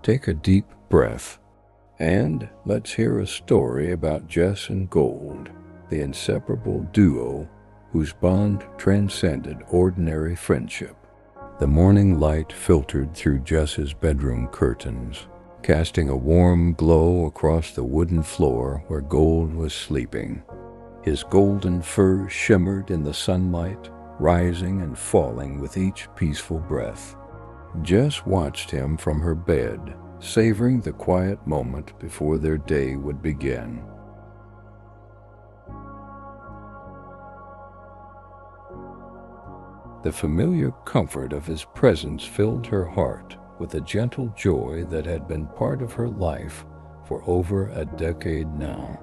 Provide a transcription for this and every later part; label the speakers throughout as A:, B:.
A: Take a deep breath, and let's hear a story about Jess and Gold, the inseparable duo whose bond transcended ordinary friendship. The morning light filtered through Jess's bedroom curtains, casting a warm glow across the wooden floor where Gold was sleeping. His golden fur shimmered in the sunlight, rising and falling with each peaceful breath. Jess watched him from her bed, savoring the quiet moment before their day would begin. The familiar comfort of his presence filled her heart with a gentle joy that had been part of her life for over a decade now.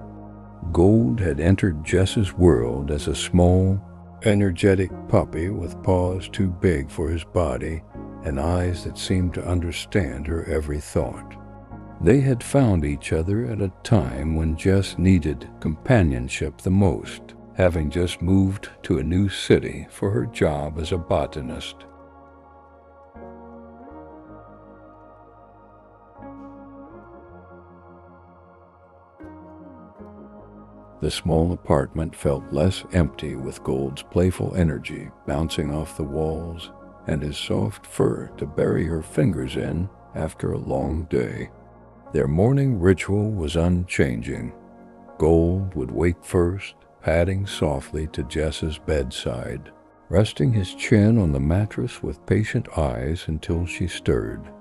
A: Gold had entered Jess's world as a small, energetic puppy with paws too big for his body and eyes that seemed to understand her every thought. They had found each other at a time when Jess needed companionship the most, having just moved to a new city for her job as a botanist. The small apartment felt less empty with Gold's playful energy bouncing off the walls and his soft fur to bury her fingers in after a long day. Their morning ritual was unchanging. Gold would wake first, padding softly to Jess's bedside, resting his chin on the mattress with patient eyes until she stirred.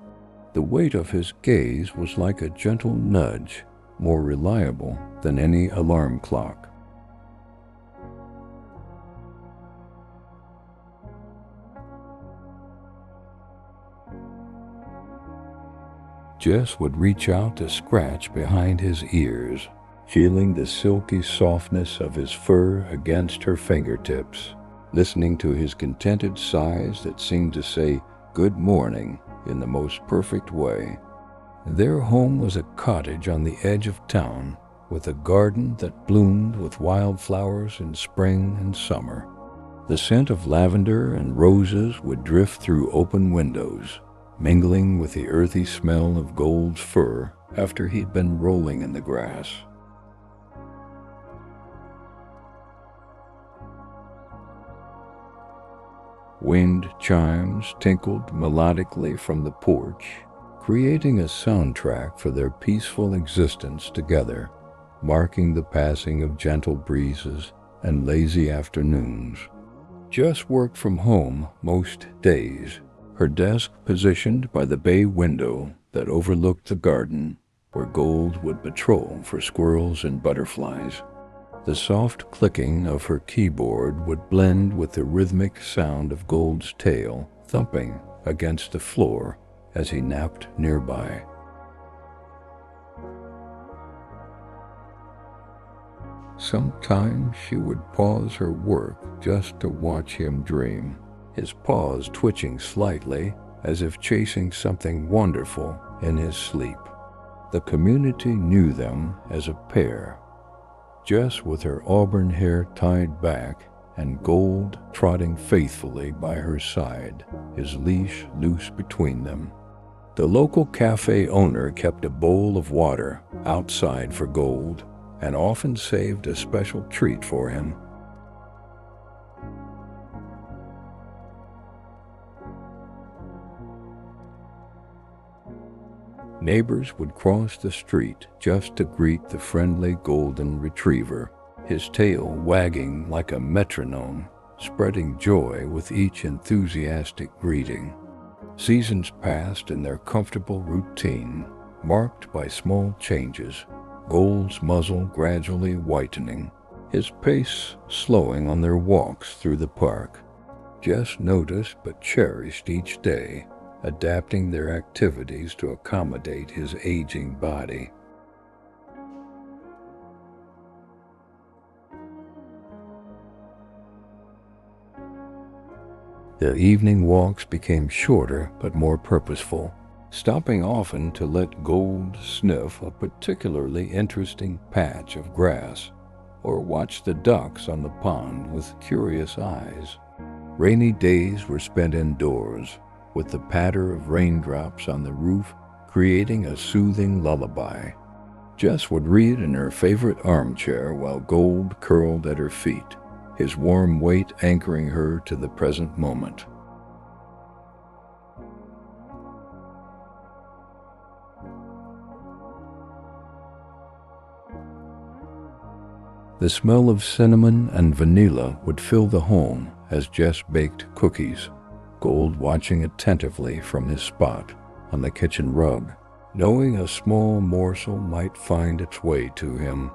A: The weight of his gaze was like a gentle nudge, more reliable than any alarm clock. Jess would reach out to scratch behind his ears, feeling the silky softness of his fur against her fingertips, listening to his contented sighs that seemed to say good morning in the most perfect way. Their home was a cottage on the edge of town, with a garden that bloomed with wildflowers in spring and summer. The scent of lavender and roses would drift through open windows, mingling with the earthy smell of Gold's fur after he'd been rolling in the grass. Wind chimes tinkled melodically from the porch, creating a soundtrack for their peaceful existence together, marking the passing of gentle breezes and lazy afternoons. Jess worked from home most days, her desk positioned by the bay window that overlooked the garden, where Gold would patrol for squirrels and butterflies. The soft clicking of her keyboard would blend with the rhythmic sound of Gold's tail thumping against the floor as he napped nearby. Sometimes she would pause her work just to watch him dream, his paws twitching slightly as if chasing something wonderful in his sleep. The community knew them as a pair, Jess with her auburn hair tied back and Gold trotting faithfully by her side, his leash loose between them. The local cafe owner kept a bowl of water outside for Gold and often saved a special treat for him. Neighbors would cross the street just to greet the friendly golden retriever, his tail wagging like a metronome, spreading joy with each enthusiastic greeting. Seasons passed in their comfortable routine, marked by small changes, Gold's muzzle gradually whitening, his pace slowing on their walks through the park. Jess noticed but cherished each day, adapting their activities to accommodate his aging body. The evening walks became shorter but more purposeful, stopping often to let Gold sniff a particularly interesting patch of grass or watch the ducks on the pond with curious eyes. Rainy days were spent indoors, with the patter of raindrops on the roof creating a soothing lullaby. Jess would read in her favorite armchair while Gold curled at her feet, his warm weight anchoring her to the present moment. The smell of cinnamon and vanilla would fill the home as Jess baked cookies, Gold watching attentively from his spot on the kitchen rug, knowing a small morsel might find its way to him.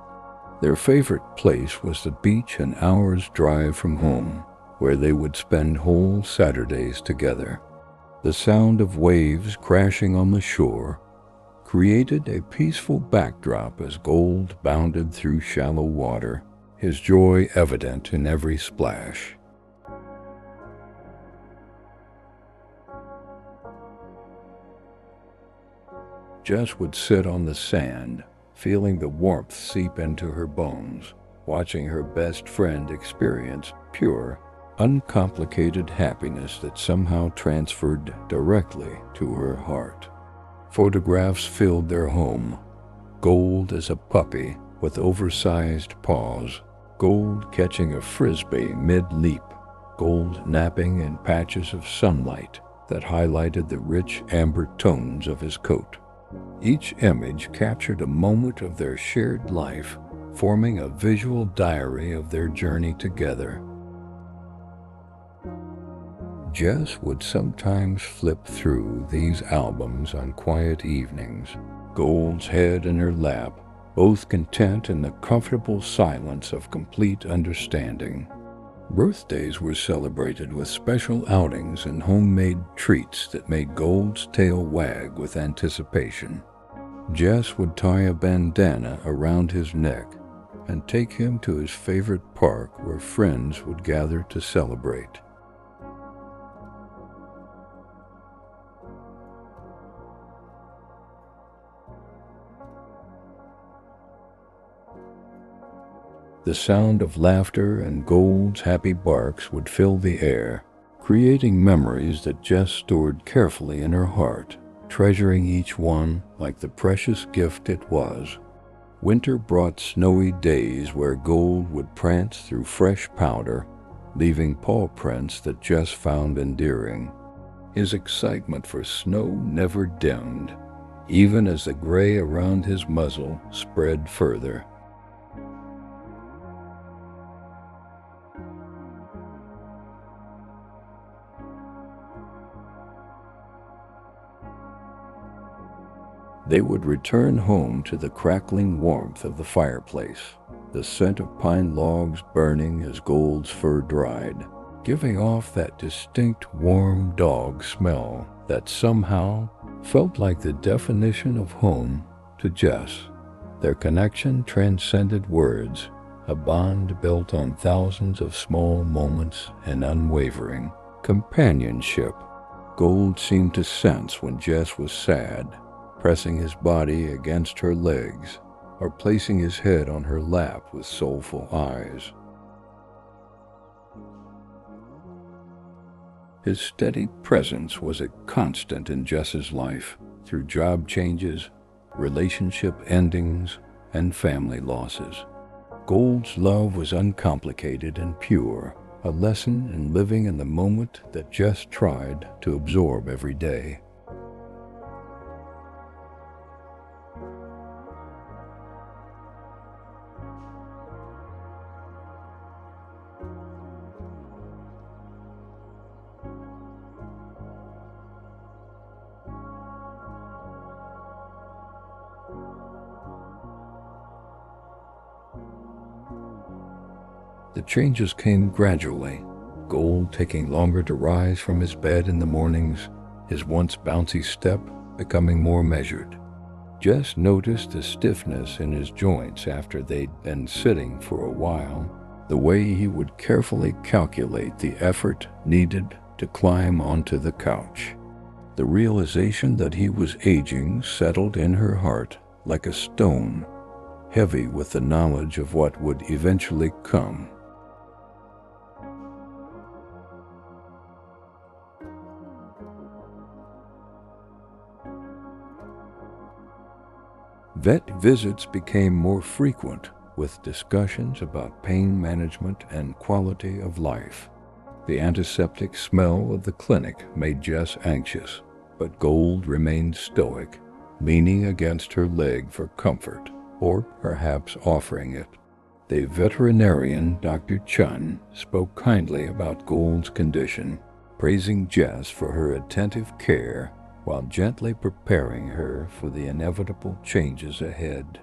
A: Their favorite place was the beach an hour's drive from home, where they would spend whole Saturdays together. The sound of waves crashing on the shore created a peaceful backdrop as Gold bounded through shallow water, his joy evident in every splash. Jess would sit on the sand, feeling the warmth seep into her bones, watching her best friend experience pure, uncomplicated happiness that somehow transferred directly to her heart. Photographs filled their home. Gold as a puppy with oversized paws, Gold catching a frisbee mid-leap, Gold napping in patches of sunlight that highlighted the rich amber tones of his coat. Each image captured a moment of their shared life, forming a visual diary of their journey together. Jess would sometimes flip through these albums on quiet evenings, Gold's head in her lap, both content in the comfortable silence of complete understanding. Birthdays were celebrated with special outings and homemade treats that made Gold's tail wag with anticipation. Jess would tie a bandana around his neck and take him to his favorite park where friends would gather to celebrate. The sound of laughter and Gold's happy barks would fill the air, creating memories that Jess stored carefully in her heart, treasuring each one like the precious gift it was. Winter brought snowy days where Gold would prance through fresh powder, leaving paw prints that Jess found endearing. His excitement for snow never dimmed, even as the gray around his muzzle spread further. They would return home to the crackling warmth of the fireplace, the scent of pine logs burning as Gold's fur dried, giving off that distinct warm dog smell that somehow felt like the definition of home to Jess. Their connection transcended words, a bond built on thousands of small moments and unwavering companionship. Gold seemed to sense when Jess was sad, pressing his body against her legs, or placing his head on her lap with soulful eyes. His steady presence was a constant in Jess's life, through job changes, relationship endings, and family losses. Gold's love was uncomplicated and pure, a lesson in living in the moment that Jess tried to absorb every day. The changes came gradually, Gold taking longer to rise from his bed in the mornings, his once bouncy step becoming more measured. Jess noticed the stiffness in his joints after they'd been sitting for a while, the way he would carefully calculate the effort needed to climb onto the couch. The realization that he was aging settled in her heart like a stone, heavy with the knowledge of what would eventually come. Vet visits became more frequent, with discussions about pain management and quality of life. The antiseptic smell of the clinic made Jess anxious, but Gold remained stoic, leaning against her leg for comfort, or perhaps offering it. The veterinarian, Dr. Chun, spoke kindly about Gold's condition, praising Jess for her attentive care while gently preparing her for the inevitable changes ahead.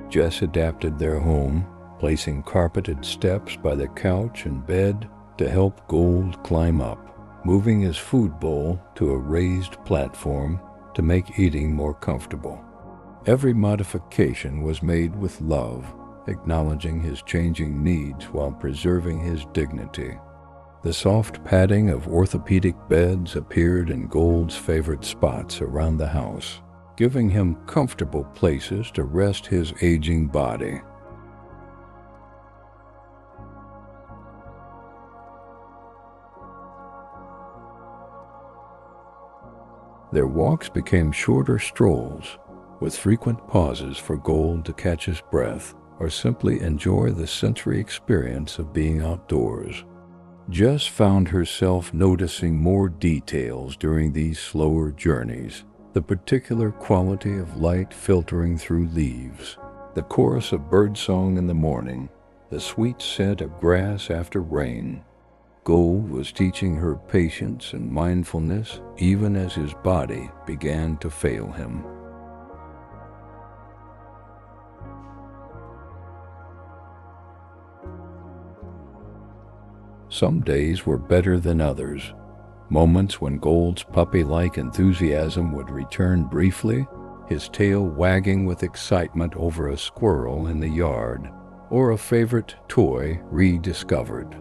A: Jess adapted their home, placing carpeted steps by the couch and bed to help Gold climb up, moving his food bowl to a raised platform to make eating more comfortable. Every modification was made with love, acknowledging his changing needs while preserving his dignity. The soft padding of orthopedic beds appeared in Gold's favorite spots around the house, giving him comfortable places to rest his aging body. Their walks became shorter strolls, with frequent pauses for Gold to catch his breath or simply enjoy the sensory experience of being outdoors. Jess found herself noticing more details during these slower journeys, the particular quality of light filtering through leaves, the chorus of birdsong in the morning, the sweet scent of grass after rain. Gold was teaching her patience and mindfulness even as his body began to fail him. Some days were better than others, moments when Gold's puppy-like enthusiasm would return briefly, his tail wagging with excitement over a squirrel in the yard, or a favorite toy rediscovered.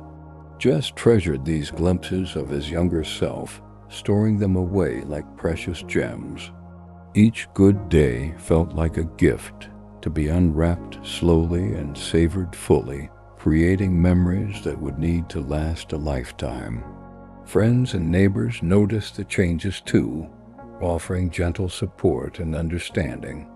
A: Jess treasured these glimpses of his younger self, storing them away like precious gems. Each good day felt like a gift to be unwrapped slowly and savored fully, creating memories that would need to last a lifetime. Friends and neighbors noticed the changes too, offering gentle support and understanding.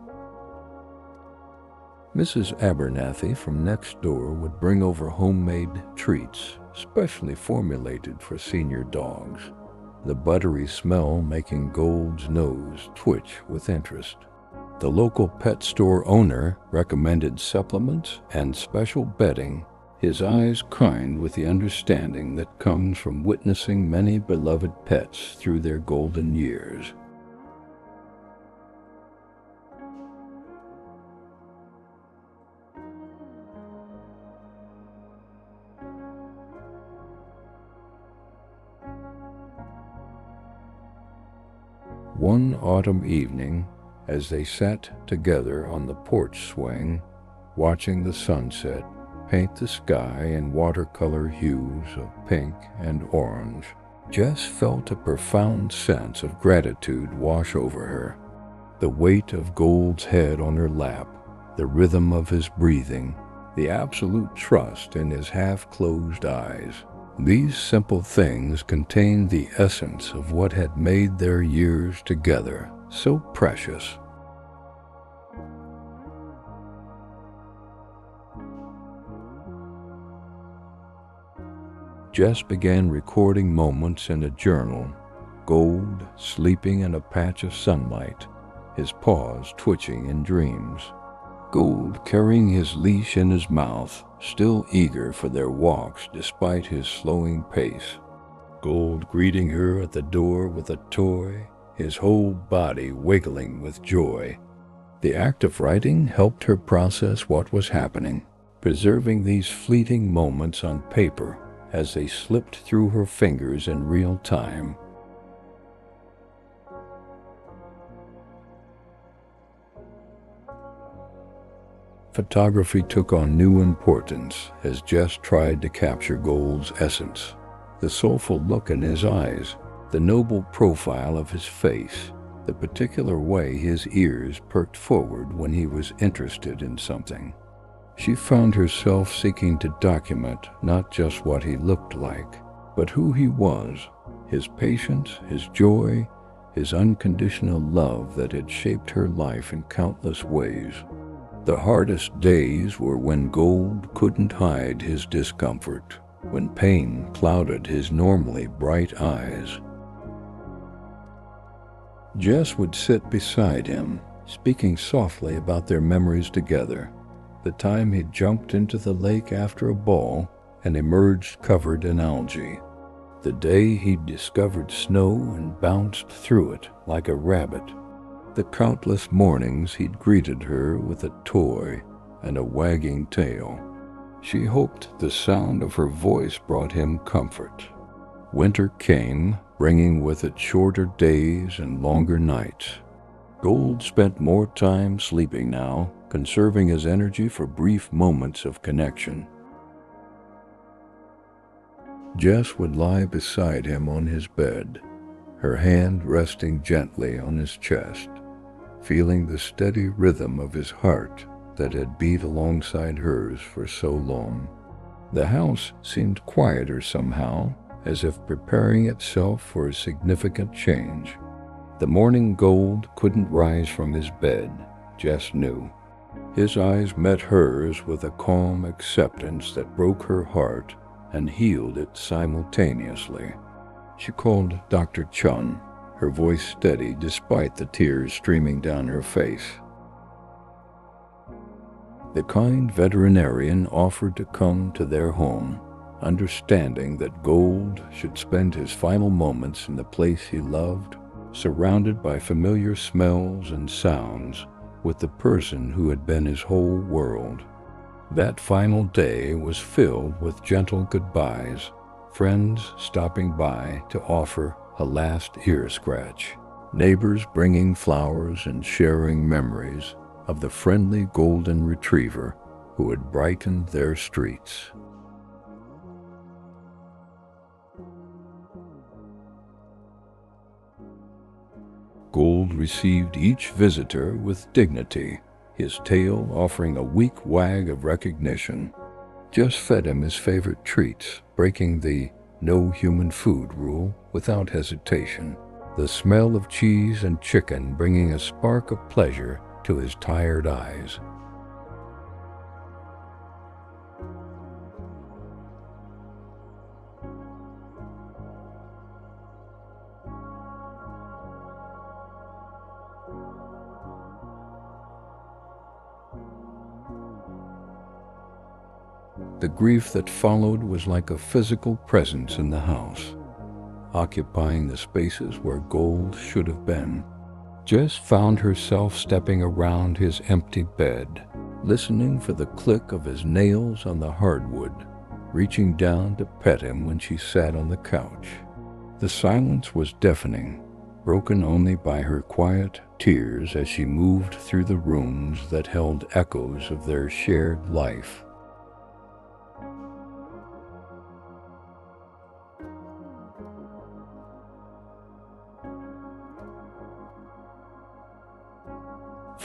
A: Mrs. Abernathy from next door would bring over homemade treats, specially formulated for senior dogs, the buttery smell making Gold's nose twitch with interest. The local pet store owner recommended supplements and special bedding, his eyes kind with the understanding that comes from witnessing many beloved pets through their golden years. One autumn evening, as they sat together on the porch swing, watching the sunset paint the sky in watercolor hues of pink and orange, Jess felt a profound sense of gratitude wash over her. The weight of Gold's head on her lap, the rhythm of his breathing, the absolute trust in his half-closed eyes. These simple things contained the essence of what had made their years together so precious. Jess began recording moments in a journal, Gold sleeping in a patch of sunlight, his paws twitching in dreams. Gold carrying his leash in his mouth, still eager for their walks despite his slowing pace. Gold greeting her at the door with a toy, his whole body wiggling with joy. The act of writing helped her process what was happening, preserving these fleeting moments on paper as they slipped through her fingers in real time. Photography took on new importance as Jess tried to capture Gold's essence, the soulful look in his eyes, the noble profile of his face, the particular way his ears perked forward when he was interested in something. She found herself seeking to document not just what he looked like, but who he was, his patience, his joy, his unconditional love that had shaped her life in countless ways. The hardest days were when Gold couldn't hide his discomfort, when pain clouded his normally bright eyes. Jess would sit beside him, speaking softly about their memories together, the time he'd jumped into the lake after a ball and emerged covered in algae, the day he'd discovered snow and bounced through it like a rabbit, the countless mornings he'd greeted her with a toy and a wagging tail. She hoped the sound of her voice brought him comfort. Winter came, bringing with it shorter days and longer nights. Gold spent more time sleeping now, conserving his energy for brief moments of connection. Jess would lie beside him on his bed, her hand resting gently on his chest, feeling the steady rhythm of his heart that had beat alongside hers for so long. The house seemed quieter somehow, as if preparing itself for a significant change. The morning Gold couldn't rise from his bed, Jess knew. His eyes met hers with a calm acceptance that broke her heart and healed it simultaneously. She called Dr. Chun, her voice steady despite the tears streaming down her face. The kind veterinarian offered to come to their home, understanding that Gold should spend his final moments in the place he loved, surrounded by familiar smells and sounds, with the person who had been his whole world. That final day was filled with gentle goodbyes, friends stopping by to offer a last ear scratch, neighbors bringing flowers and sharing memories of the friendly golden retriever who had brightened their streets. Gold received each visitor with dignity, his tail offering a weak wag of recognition. Jess fed him his favorite treats, breaking the no human food rule without hesitation, the smell of cheese and chicken bringing a spark of pleasure to his tired eyes. The grief that followed was like a physical presence in the house, occupying the spaces where Gold should have been. Jess found herself stepping around his empty bed, listening for the click of his nails on the hardwood, reaching down to pet him when she sat on the couch. The silence was deafening, broken only by her quiet tears as she moved through the rooms that held echoes of their shared life.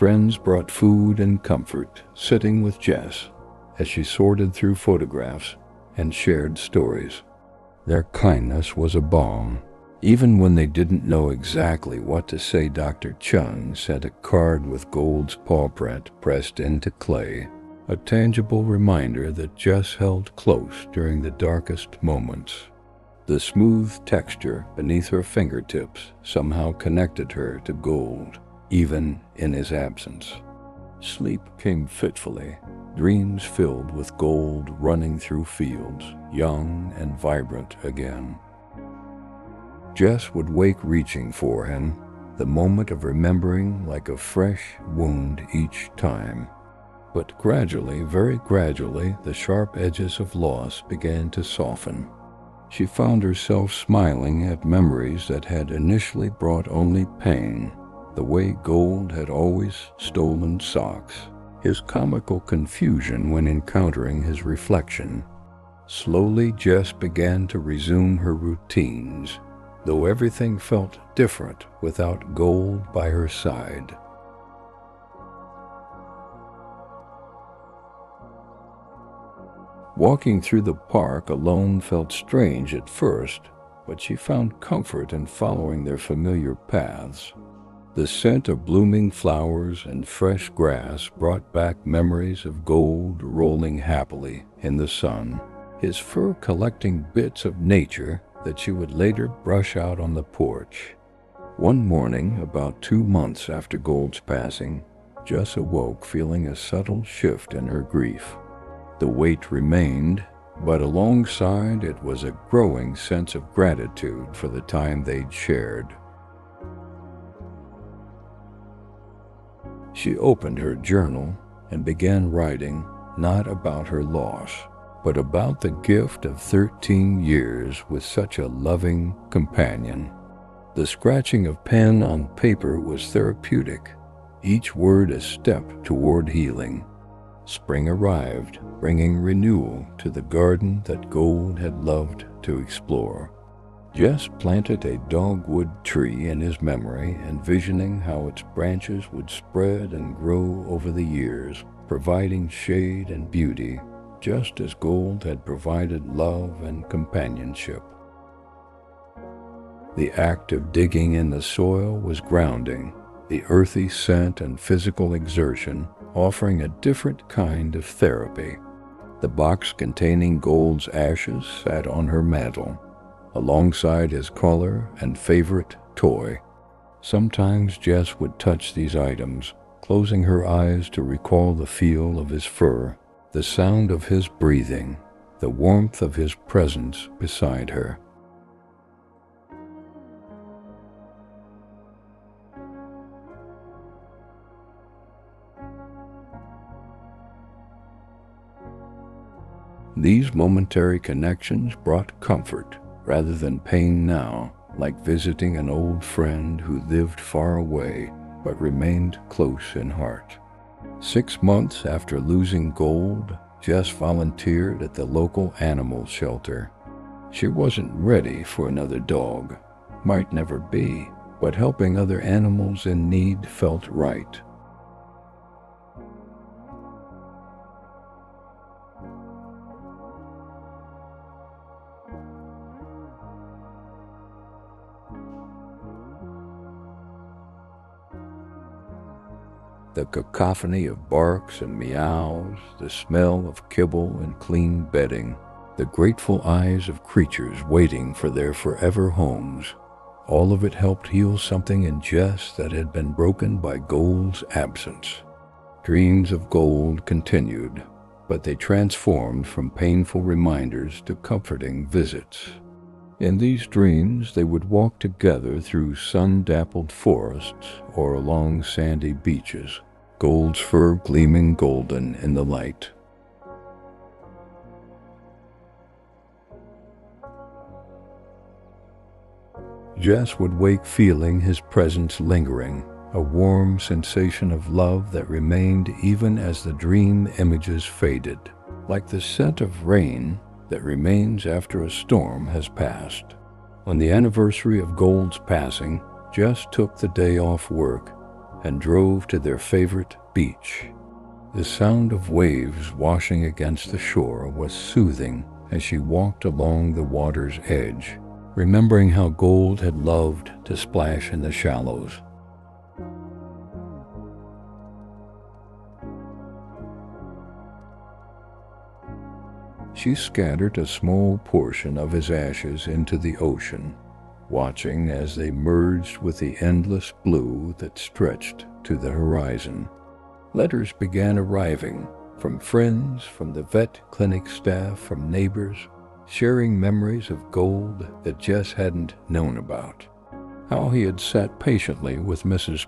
A: Friends brought food and comfort, sitting with Jess as she sorted through photographs and shared stories. Their kindness was a balm. Even when they didn't know exactly what to say, Dr. Chung sent a card with Gold's paw print pressed into clay, a tangible reminder that Jess held close during the darkest moments. The smooth texture beneath her fingertips somehow connected her to Gold, even in his absence. Sleep came fitfully, dreams filled with Gold running through fields, young and vibrant again. Jess would wake reaching for him, the moment of remembering like a fresh wound each time. But gradually, very gradually, the sharp edges of loss began to soften. She found herself smiling at memories that had initially brought only pain, the way Gold had always stolen socks, his comical confusion when encountering his reflection. Slowly, Jess began to resume her routines, though everything felt different without Gold by her side. Walking through the park alone felt strange at first, but she found comfort in following their familiar paths. The scent of blooming flowers and fresh grass brought back memories of Gold rolling happily in the sun, his fur collecting bits of nature that she would later brush out on the porch. One morning, about 2 months after Gold's passing, Jess awoke feeling a subtle shift in her grief. The weight remained, but alongside it was a growing sense of gratitude for the time they'd shared. She opened her journal and began writing not about her loss, but about the gift of 13 years with such a loving companion. The scratching of pen on paper was therapeutic, each word a step toward healing. Spring arrived, bringing renewal to the garden that Gold had loved to explore. Jess planted a dogwood tree in his memory, envisioning how its branches would spread and grow over the years, providing shade and beauty, just as Gold had provided love and companionship. The act of digging in the soil was grounding, the earthy scent and physical exertion offering a different kind of therapy. The box containing Gold's ashes sat on her mantel, alongside his collar and favorite toy. Sometimes Jess would touch these items, closing her eyes to recall the feel of his fur, the sound of his breathing, the warmth of his presence beside her. These momentary connections brought comfort rather than pain now, like visiting an old friend who lived far away but remained close in heart. 6 months after losing Gold, Jess volunteered at the local animal shelter. She wasn't ready for another dog, might never be, but helping other animals in need felt right. The cacophony of barks and meows, the smell of kibble and clean bedding, the grateful eyes of creatures waiting for their forever homes, all of it helped heal something in Jess that had been broken by Gold's absence. Dreams of Gold continued, but they transformed from painful reminders to comforting visits. In these dreams, they would walk together through sun-dappled forests or along sandy beaches, Gold's fur gleaming golden in the light. Jess would wake feeling his presence lingering, a warm sensation of love that remained even as the dream images faded, like the scent of rain that remains after a storm has passed. On the anniversary of Gold's passing, Jess took the day off work and drove to their favorite beach. The sound of waves washing against the shore was soothing as she walked along the water's edge, remembering how Gold had loved to splash in the shallows. She scattered a small portion of his ashes into the ocean, watching as they merged with the endless blue that stretched to the horizon. Letters began arriving from friends, from the vet clinic staff, from neighbors, sharing memories of Gold that Jess hadn't known about. How he had sat patiently with Mrs.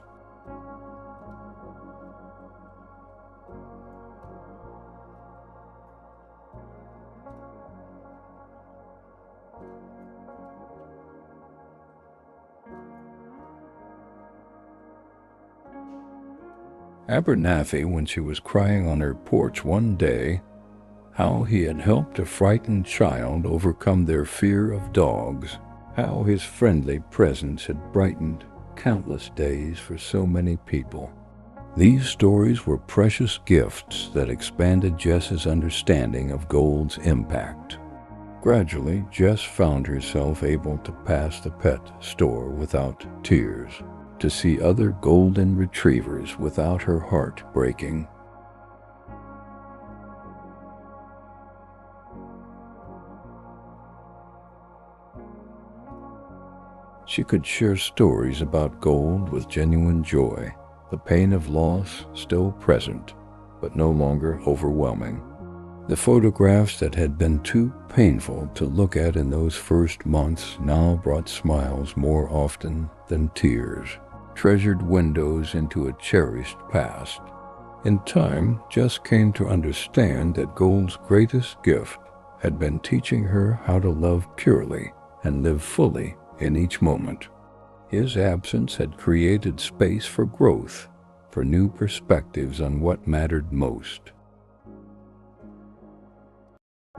A: Abernathy when she was crying on her porch one day, how he had helped a frightened child overcome their fear of dogs, how his friendly presence had brightened countless days for so many people. These stories were precious gifts that expanded Jess's understanding of gold's impact. Gradually, Jess found herself able to pass the pet store without tears, to see other golden retrievers without her heart breaking. She could share stories about gold with genuine joy, the pain of loss still present, but no longer overwhelming. The photographs that had been too painful to look at in those first months now brought smiles more often than tears, treasured windows into a cherished past. In time, Jess came to understand that gold's greatest gift had been teaching her how to love purely and live fully in each moment. His absence had created space for growth, for new perspectives on what mattered most.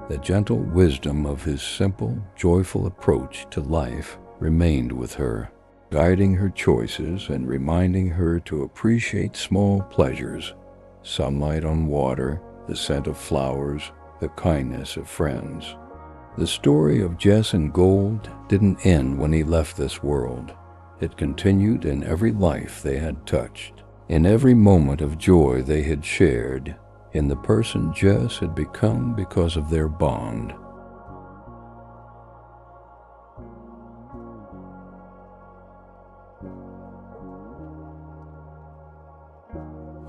A: The gentle wisdom of his simple, joyful approach to life remained with her, guiding her choices and reminding her to appreciate small pleasures: sunlight on water, the scent of flowers, the kindness of friends. The story of Jess and gold didn't end when he left this world. It continued in every life they had touched, in every moment of joy they had shared, in the person Jess had become because of their bond.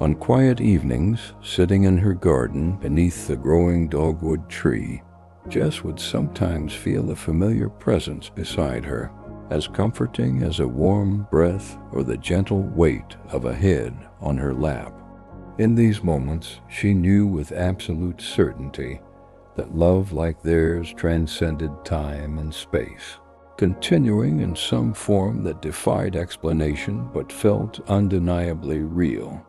A: On quiet evenings, sitting in her garden beneath the growing dogwood tree, Jess would sometimes feel a familiar presence beside her, as comforting as a warm breath or the gentle weight of a head on her lap. In these moments, she knew with absolute certainty that love like theirs transcended time and space, continuing in some form that defied explanation but felt undeniably real.